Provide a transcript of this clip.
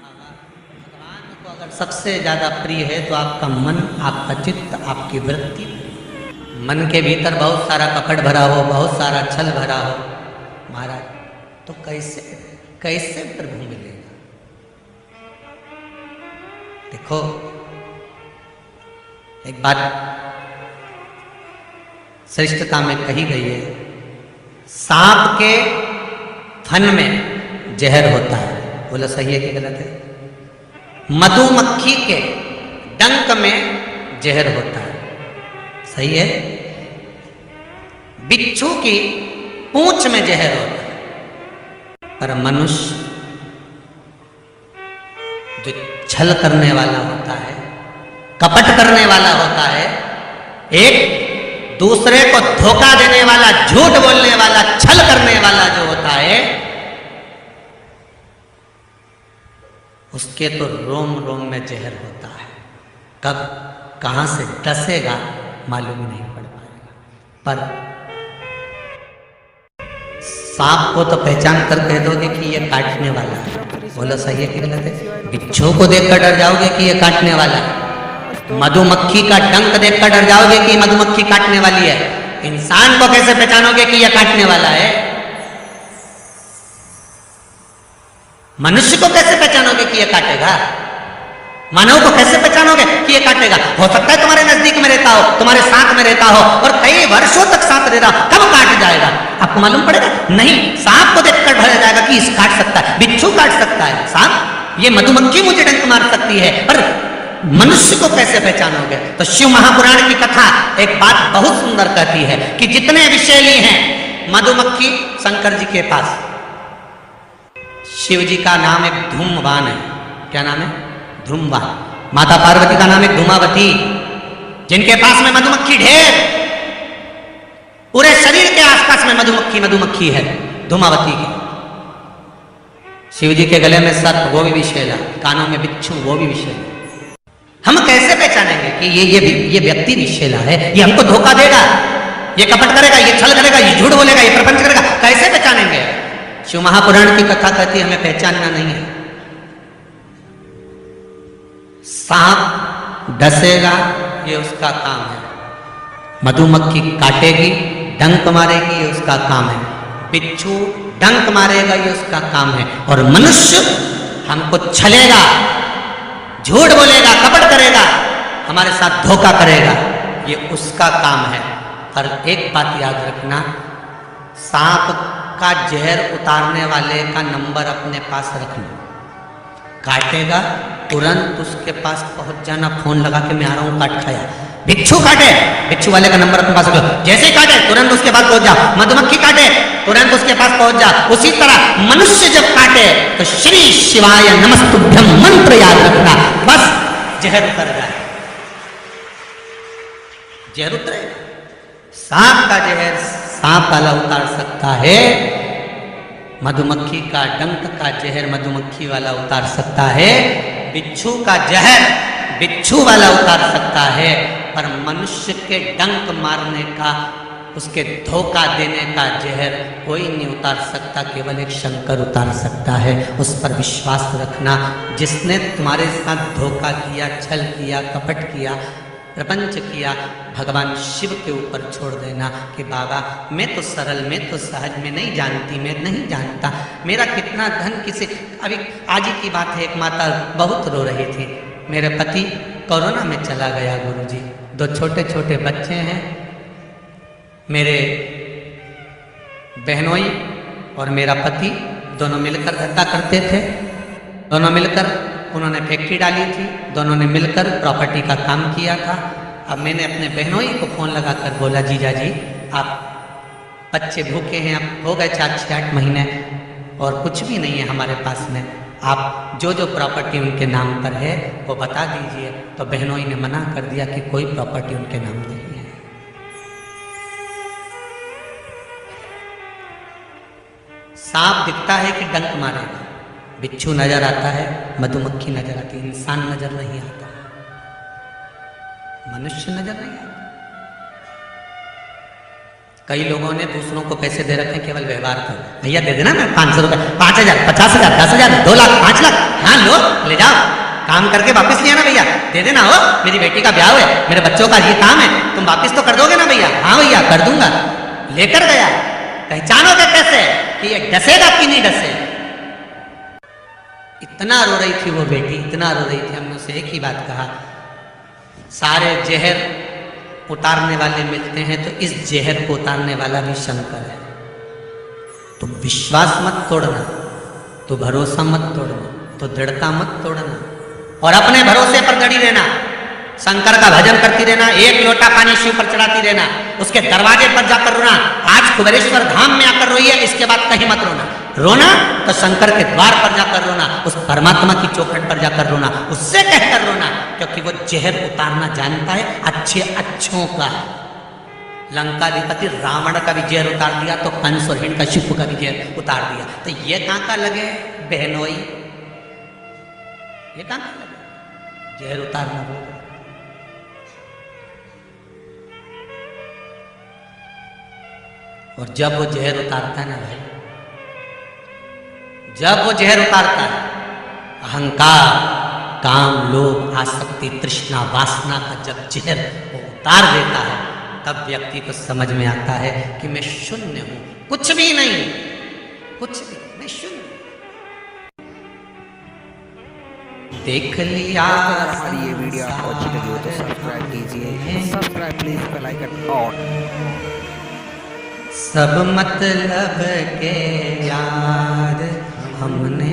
भगवान को अगर सबसे ज़्यादा प्रिय है तो आपका मन, आपका चित्त, आपकी वृत्ति। मन के भीतर बहुत सारा कपट भरा हो, बहुत सारा छल भरा हो महाराज, तो कैसे कैसे प्रभु मिलेगा? देखो एक बात श्रेष्ठता में कही गई है, सांप के फन में जहर होता है। बोला सही है कि गलत है? मधुमक्खी के डंक में जहर होता है, सही है? बिच्छू की पूंछ में जहर होता है, पर मनुष्य जो छल करने वाला होता है, कपट करने वाला होता है, एक दूसरे को धोखा देने वाला, झूठ बोलने वाला, छल करने वाला जो होता है, उसके तो रोम रोम में जहर होता है। कब कहां से डसेगा मालूम नहीं पड़ पाएगा। पर सांप को तो पहचान कर कह दोगे कि ये काटने वाला है। बोलो सही है कि गलत है? बिच्छू को देखकर डर जाओगे कि ये काटने वाला है। मधुमक्खी का डंक देखकर डर जाओगे कि मधुमक्खी काटने वाली है। इंसान को कैसे पहचानोगे कि यह काटने वाला है? मनुष्य को कैसे पहचानोगे कि यह काटेगा? मानव को कैसे पहचानोगे कि यह काटेगा? हो सकता है तुम्हारे नजदीक में रहता हो, तुम्हारे साथ में रहता हो और कई वर्षों तक साथ रह रहा, कब काट जाएगा आपको मालूम पड़ेगा? नहीं, सांप को देखकर डर जाएगा कि इस काट सकता है, बिच्छू काट सकता है, सांप, ये मधुमक्खी मुझे डंक मार सकती है, पर मनुष्य को कैसे पहचानोगे? तो शिव महापुराण की कथा एक बात बहुत सुंदर कहती है कि जितने विषैली हैं, मधुमक्खी शंकर जी के पास, शिव जी का नाम एक धूमवान है। क्या नाम है? धूमवान। माता पार्वती का नाम एक धूमावती, जिनके पास में मधुमक्खी ढेर, पूरे शरीर के आसपास में मधुमक्खी मधुमक्खी है, धूमावती की। शिव जी के गले में सर्प, वो भी विषैला, कानों में बिच्छू, वो भी विषैला। हम कैसे पहचानेंगे कि ये व्यक्ति विषैला है, ये हमको धोखा देगा, ये कपट करेगा, ये छल करेगा, ये झूठ बोलेगा, ये प्रपंच करेगा? कैसे पहचानेंगे? शिव महापुराण की कथा कहती है हमें पहचानना नहीं है। सांप डसेगा, ये उसका काम है। मधुमक्खी काटेगी, डंक मारेगी, ये उसका काम है। बिच्छू डंक मारेगा, ये उसका काम है। और मनुष्य हमको छलेगा, झूठ बोलेगा, कपट करेगा, हमारे साथ धोखा करेगा, ये उसका काम है। पर एक बात याद रखना, सांप का जहर उतारने वाले का नंबर अपने पास रखना। काटेगा तुरंत उसके पास पहुंच जाना, फोन लगा के मैं आ रहा हूं, काट खाया। बिच्छू काटे, बिच्छू वाले का नंबर अपने पास रखो, जैसे ही काटे तुरंत उसके पास पहुंच जा। मधुमक्खी काटे तुरंत उसके पास पहुंच जा। उसी तरह मनुष्य जब काटे तो श्री शिवाय नमस्तुभ्यम मंत्र याद रखना, बस जहर उतर जाए। जहर उतरे, सांप का जहर सांप वाला उतार सकता है, मधुमक्खी का डंक का जहर मधुमक्खी वाला उतार सकता है, बिच्छू का जहर बिच्छू वाला उतार सकता है, पर मनुष्य के डंक मारने का, उसके धोखा देने का जहर कोई नहीं उतार सकता, केवल एक शंकर उतार सकता है। उस पर विश्वास रखना। जिसने तुम्हारे साथ धोखा किया, छल किया, कपट किया, प्रपंच किया, भगवान शिव के ऊपर छोड़ देना कि बाबा मैं तो सरल, मैं तो सहज, मैं नहीं जानती, मैं नहीं जानता, मेरा कितना धन किसी। अभी आज ही की बात है, एक माता बहुत रो रही थी, मेरे पति कोरोना में चला गया गुरुजी, 2 छोटे छोटे बच्चे हैं, मेरे बहनोई और मेरा पति दोनों मिलकर धंधा करते थे, दोनों मिलकर उन्होंने फैक्ट्री डाली थी, दोनों ने मिलकर प्रॉपर्टी का काम किया था। अब मैंने अपने बहनोई को फ़ोन लगाकर बोला, जीजा जी आप बच्चे भूखे हैं, अब हो गए 4-6-8 महीने और कुछ भी नहीं है हमारे पास में, आप जो जो प्रॉपर्टी उनके नाम पर है वो बता दीजिए। तो बहनोई ने मना कर दिया कि कोई प्रॉपर्टी उनके नाम नहीं है। सांप दिखता है कि डंक मारेगा, बिच्छू नजर आता है, मधुमक्खी नजर आती है, इंसान नजर नहीं आता, मनुष्य नजर नहीं आता। कई लोगों ने दूसरों को पैसे दे रखे हैं केवल व्यवहार कर, भैया दे देना, मैं 500 रुपए, 5000, 50,000, 10,000, 2 लाख, 5 लाख, हाँ लो, ले जाओ, काम करके वापस ले आना भैया, दे देना। हो मेरी बेटी का ब्याह है, मेरे बच्चों का ये काम है, तुम वापस तो कर दोगे ना भैया? हाँ भैया कर दूंगा। लेकर गया, पहचानोगे कैसे कि ये डसेगा कि नहीं डसे? इतना रो रही थी वो बेटी, इतना रो रही थी। हमने उसे एक ही बात कहा, सारे जहर उतारने वाले मिलते हैं तो इस जहर को उतारने वाला भी शंकर है। तो विश्वास मत तोड़ना, तो भरोसा मत तोड़ना, तो दृढ़ता मत तोड़ना, और अपने भरोसे पर जड़ी रहना। शंकर का भजन करती रहना, एक लोटा पानी शिव पर चढ़ाती रहना, उसके दरवाजे पर जाकर रोना। आज कुबेरेश्वर धाम में आकर रोई है, इसके बाद कहीं मत रोना। रोना तो शंकर के द्वार पर जाकर रोना, उस परमात्मा की चौखट पर जाकर रोना, उससे कहकर रोना, क्योंकि वो जहर उतारना जानता है अच्छे अच्छों का। लंकाधिपति रावण का भी जहर उतार दिया, तो कंस और हिरण्यकशिपु का भी जहर उतार दिया। तो ये कहां का लगे बहनोई, ये कहां का लगे जहर उतारना? वो और जब वो जहर उतारता है ना भाई, जब वो जहर उतारता है, अहंकार, काम, लोभ, आसक्ति, तृष्णा, वासना का जब जहर वो उतार देता है, तब व्यक्ति को समझ में आता है कि मैं शून्य हूं, कुछ भी नहीं, कुछ भी, मैं शून्य। देख लिया। हमारी ये वीडियो आपको अच्छी लगी हो तो सब्सक्राइब कीजिए, subscribe please, bell icon on. सब मतलब के यार हमने